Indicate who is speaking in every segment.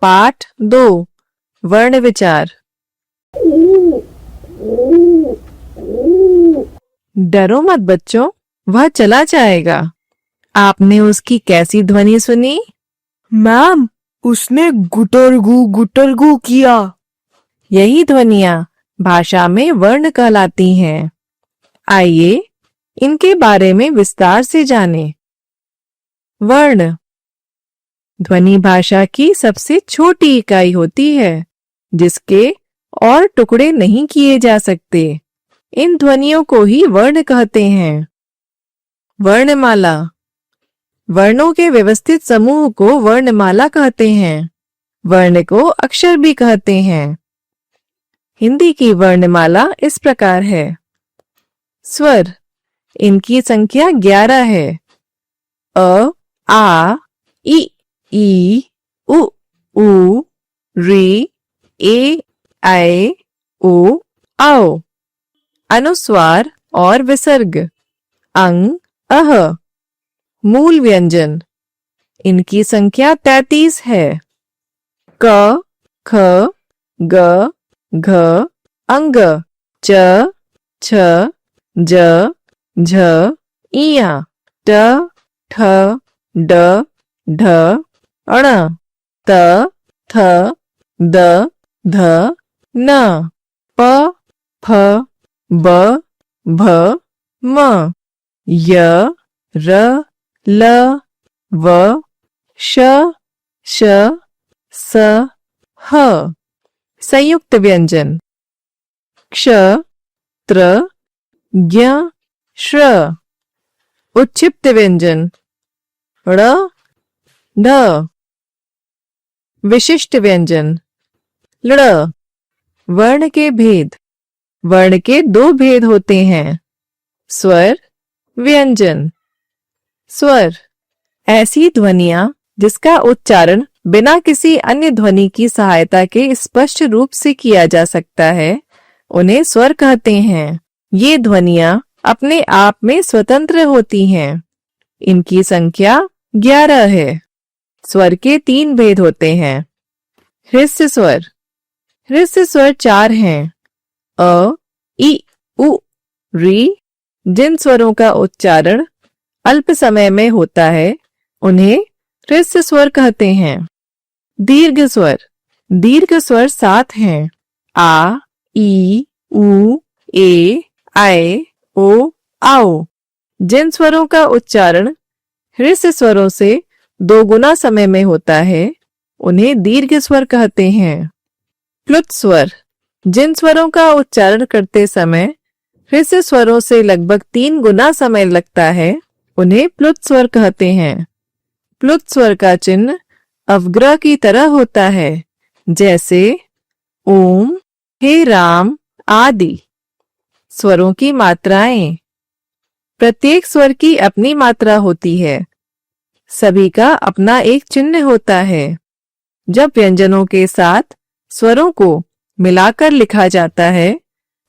Speaker 1: पाठ 2 वर्ण विचार। डरो मत बच्चों, वह चला जाएगा। आपने उसकी कैसी ध्वनि सुनी?
Speaker 2: मैम, उसने गुटरगू किया।
Speaker 1: यही ध्वनियां भाषा में वर्ण कहलाती हैं। आइए इनके बारे में विस्तार से जानें। वर्ण ध्वनि भाषा की सबसे छोटी इकाई होती है जिसके और टुकड़े नहीं किए जा सकते। इन ध्वनियों को ही वर्ण कहते हैं। वर्णमाला वर्णों के व्यवस्थित समूह को वर्णमाला कहते हैं। वर्ण को अक्षर भी कहते हैं। हिंदी की वर्णमाला इस प्रकार है। स्वर इनकी संख्या 11 है। अ, आ, ई, उ, री, ए, ऐ, ओ, औ। अनुस्वार और विसर्ग अंग, अह। मूल व्यंजन इनकी संख्या 33 है। क, ख, ग, घ, अंग, च, छ, ज, झ, इया, ट, ठ, ड, ढ, अण, त, थ, द, ध, न, प, फ, ब, भ, म, य, र, ल, व, श, श, स, ह। संयुक्त व्यंजन क्ष, त्र, ज्ञ, श्र। उच्छिप्त व्यंजन ण, ढ। विशिष्ट व्यंजन लृ। वर्ण के भेद वर्ण के 2 भेद होते हैं, स्वर, व्यंजन। स्वर ऐसी ध्वनियां जिसका उच्चारण बिना किसी अन्य ध्वनि की सहायता के स्पष्ट रूप से किया जा सकता है, उन्हें स्वर कहते हैं। ये ध्वनियां अपने आप में स्वतंत्र होती हैं। इनकी संख्या 11 है। स्वर के 3 भेद होते हैं। हृस्य स्वर हृस्य स्वर 4 हैं। अ, ई, उ, री। जिन स्वरों का उच्चारण अल्प समय में होता है उन्हें हृस्य स्वर कहते हैं। दीर्घ स्वर 7 हैं। आ, ई, उ, ए, ऐ, ओ, औ। जिन स्वरों का उच्चारण हृस्य स्वरों से 2 गुना समय में होता है उन्हें दीर्घ स्वर कहते हैं। प्लुत स्वर जिन स्वरों का उच्चारण करते समय हृस्य स्वरों से लगभग 3 गुना समय लगता है उन्हें प्लुत स्वर कहते हैं। प्लुत स्वर का चिन्ह अवग्रह की तरह होता है, जैसे ओम, हे राम आदि। स्वरों की मात्राएं प्रत्येक स्वर की अपनी मात्रा होती है। सभी का अपना एक चिन्ह होता है। जब व्यंजनों के साथ स्वरों को मिलाकर लिखा जाता है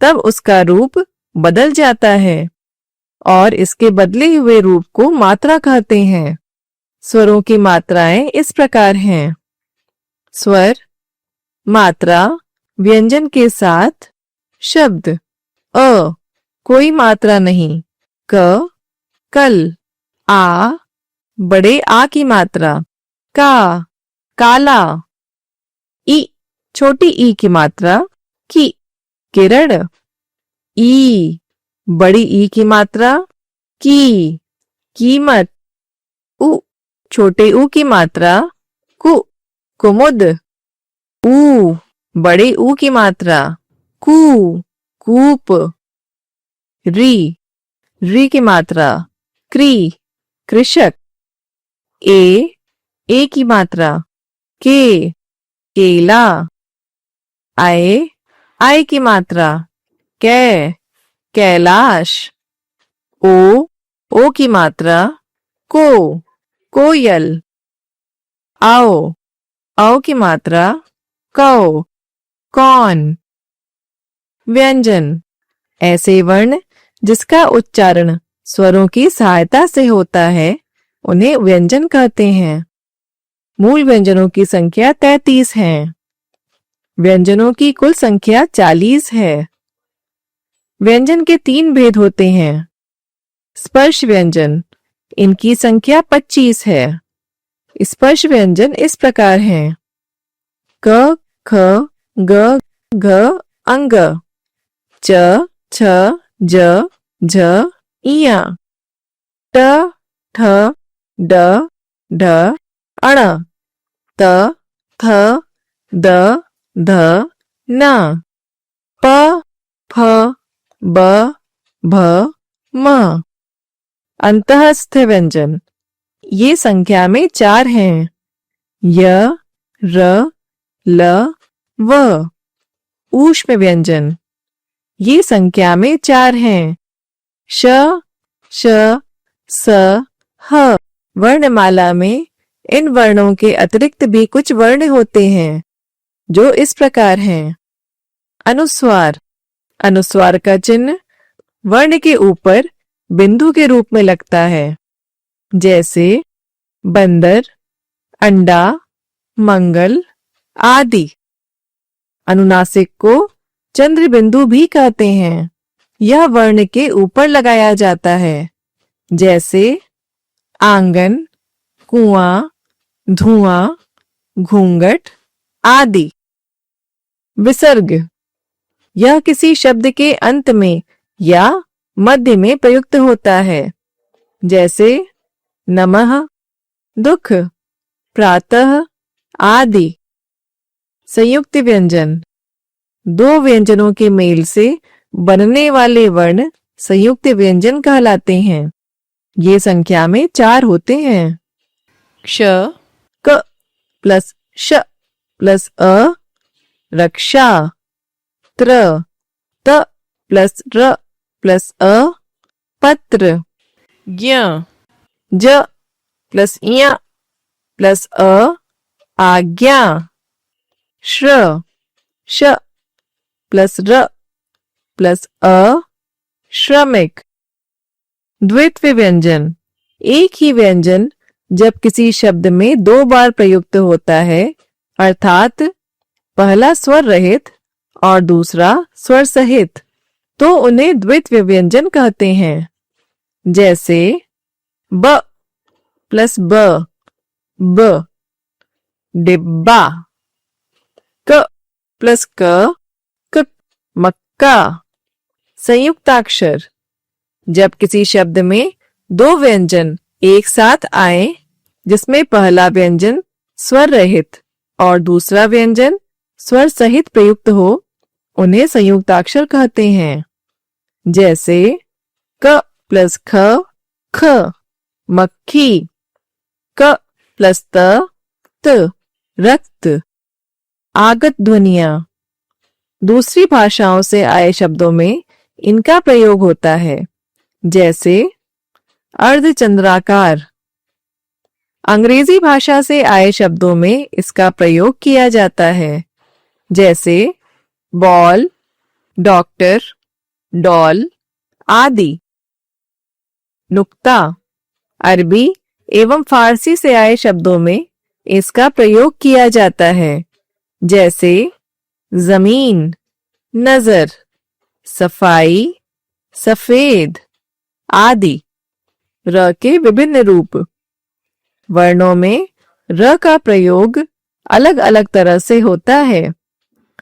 Speaker 1: तब उसका रूप बदल जाता है और इसके बदले हुए रूप को मात्रा कहते हैं। स्वरों की मात्राएं इस प्रकार हैं। स्वर मात्रा व्यंजन के साथ शब्द अ, कोई मात्रा नहीं। क, कल। आ, बड़े आ की मात्रा। का, काला। ई, छोटी ई की मात्रा। की, किरण। ई, बड़ी ई की मात्रा। की, कीमत। उ, छोटे ऊ की मात्रा। कु, कुमुद। ऊ, बड़े ऊ की मात्रा। कू, कूप। री की मात्रा। क्री, कृषक। ए की मात्रा। के, केला। आए की मात्रा। कै, कैलाश। ओ की मात्रा। को, कोयल। आओ की मात्रा। कौ, कौन। व्यंजन ऐसे वर्ण जिसका उच्चारण स्वरों की सहायता से होता है उन्हें व्यंजन कहते हैं। मूल व्यंजनों की संख्या 33 है। व्यंजनों की कुल संख्या 40 है। व्यंजन के 3 भेद होते हैं। स्पर्श व्यंजन, इनकी संख्या 25 है। स्पर्श व्यंजन इस प्रकार हैं: क, ख, ग, घ, अंग, च, छ, ज, झ, इया, ट, ठ, ड, ढ, अण, त, थ, द, ध, न, प, फ, ब, भ, म। अंतःस्थ व्यंजन, ये संख्या में 4 हैं। य, र, ल, व। ऊष्म व्यंजन, ये संख्या में 4 हैं। श, श, स, ह। वर्णमाला में इन वर्णों के अतिरिक्त भी कुछ वर्ण होते हैं जो इस प्रकार हैं। अनुस्वार, अनुस्वार का चिन्ह वर्ण के ऊपर बिंदु के रूप में लगता है, जैसे बंदर, अंडा, मंगल आदि। अनुनासिक को चंद्र बिंदु भी कहते हैं। यह वर्ण के ऊपर लगाया जाता है, जैसे आंगन, कुआं, धुआं, घूंघट आदि। विसर्ग, यह किसी शब्द के अंत में या मध्य में प्रयुक्त होता है, जैसे नमः, दुख, प्रातः आदि। संयुक्त व्यंजन, 2 व्यंजनों के मेल से बनने वाले वर्ण संयुक्त व्यंजन कहलाते हैं। ये संख्या में 4 होते हैं। क्ष, क प्लस श प्लस अ, रक्षा। त्र, त प्लस र प्लस अ, पत्र। ज्ञ, ज प्लस इया प्लस अ, आज्ञा। श्र, श प्लस र प्लस अ, श्रमिक। द्वित्व व्यंजन, एक ही व्यंजन जब किसी शब्द में 2 बार प्रयुक्त होता है, अर्थात पहला स्वर रहित और दूसरा स्वर सहित, तो उन्हें द्वित्व व्यंजन कहते हैं। जैसे ब प्लस ब, ब। डिब्बा। क प्लस क, क, मक्का। संयुक्ताक्षर, जब किसी शब्द में 2 व्यंजन एक साथ आए, जिसमें पहला व्यंजन स्वर रहित और दूसरा व्यंजन स्वर सहित प्रयुक्त हो, उन्हें संयुक्ताक्षर कहते हैं। जैसे क प्लस ख, ख, मक्खी। क प्लस त, त, रक्त। आगत ध्वनियां, दूसरी भाषाओं से आए शब्दों में इनका प्रयोग होता है, जैसे अर्धचंद्राकार। अंग्रेजी भाषा से आए शब्दों में इसका प्रयोग किया जाता है, जैसे बॉल, डॉक्टर, डॉल आदि। नुक्ता, अरबी एवं फारसी से आए शब्दों में इसका प्रयोग किया जाता है, जैसे जमीन, नजर, सफाई, सफेद आदि। र के विभिन्न रूप, वर्णों में र का प्रयोग अलग अलग तरह से होता है।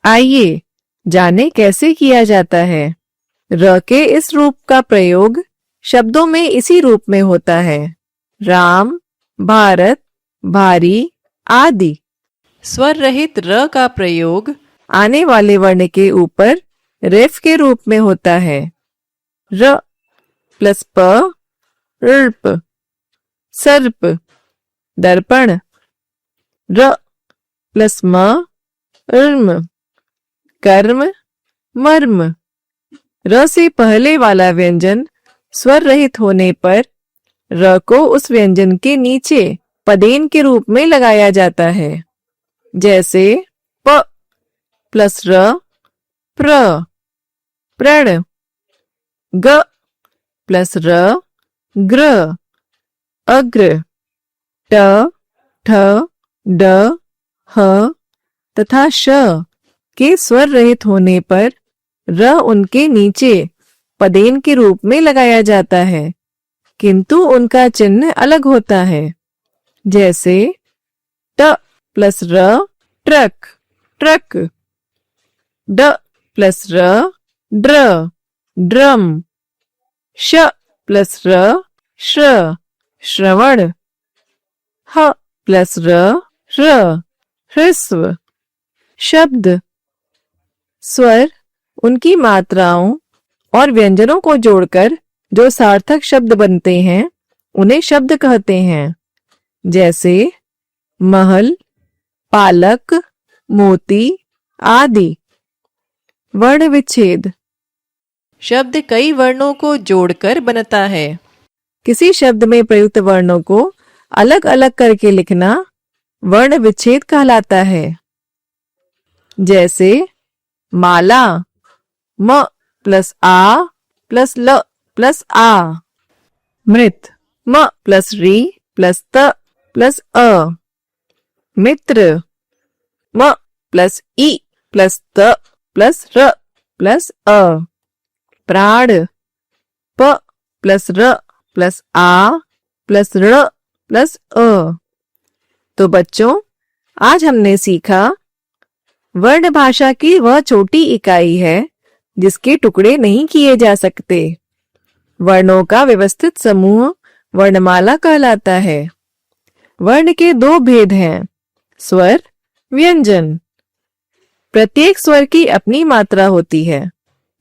Speaker 1: आइए जाने कैसे किया जाता है। र के इस रूप का प्रयोग शब्दों में इसी रूप में होता है: राम, भारत, भारी आदि। स्वर रहित र का प्रयोग आने वाले वर्ण के ऊपर रेफ के रूप में होता है: र प्लस प, ऋप। सर्प, दर्पण। र प्लस म, र्म। कर्म, मर्म। र से पहले वाला व्यंजन स्वर रहित होने पर र को उस व्यंजन के नीचे पदेन के रूप में लगाया जाता है, जैसे प प्लस र, प्र, प्रण। ग प्लस र, ग्र, अग्र। ट, ठ, ड, ह तथा श के स्वर रहित होने पर र उनके नीचे पदेन के रूप में लगाया जाता है, किंतु उनका चिन्ह अलग होता है। जैसे ट प्लस र ट्रक, ट्रक। ड प्लस र ड्र, ड्रम। श प्लस र श्र, श्रवण। ह प्लस र ह्र, ह्रस्व। शब्द। स्वर उनकी मात्राओं और व्यंजनों को जोड़कर जो सार्थक शब्द बनते हैं उन्हें शब्द कहते हैं। जैसे महल, पालक, मोती आदि। वर्ण विच्छेद। शब्द कई वर्णों को जोड़कर बनता है। किसी शब्द में प्रयुक्त वर्णों को अलग अलग करके लिखना वर्ण विच्छेद कहलाता है। जैसे माला, म प्लस आ प्लस ल प्लस आ। मृत, म प्लस री प्लस त प्लस अ। मित्र, म प्लस ई प्लस त प्लस र प्लस अ। प्राण, प प्लस र प्लस आ प्लस र प्लस अ। तो बच्चों, आज हमने सीखा वर्ण भाषा की वह छोटी इकाई है जिसके टुकड़े नहीं किए जा सकते। वर्णों का व्यवस्थित समूह वर्णमाला कहलाता है। वर्ण के दो भेद हैं, स्वर, व्यंजन। प्रत्येक स्वर की अपनी मात्रा होती है।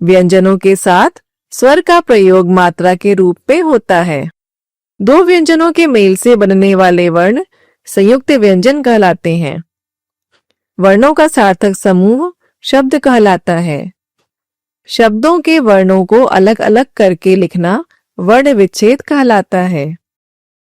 Speaker 1: व्यंजनों के साथ स्वर का प्रयोग मात्रा के रूप में होता है। दो व्यंजनों के मेल से बनने वाले वर्ण संयुक्त व्यंजन कहलाते हैं। वर्णों का सार्थक समूह शब्द कहलाता है। शब्दों के वर्णों को अलग अलग करके लिखना वर्ण विच्छेद कहलाता है।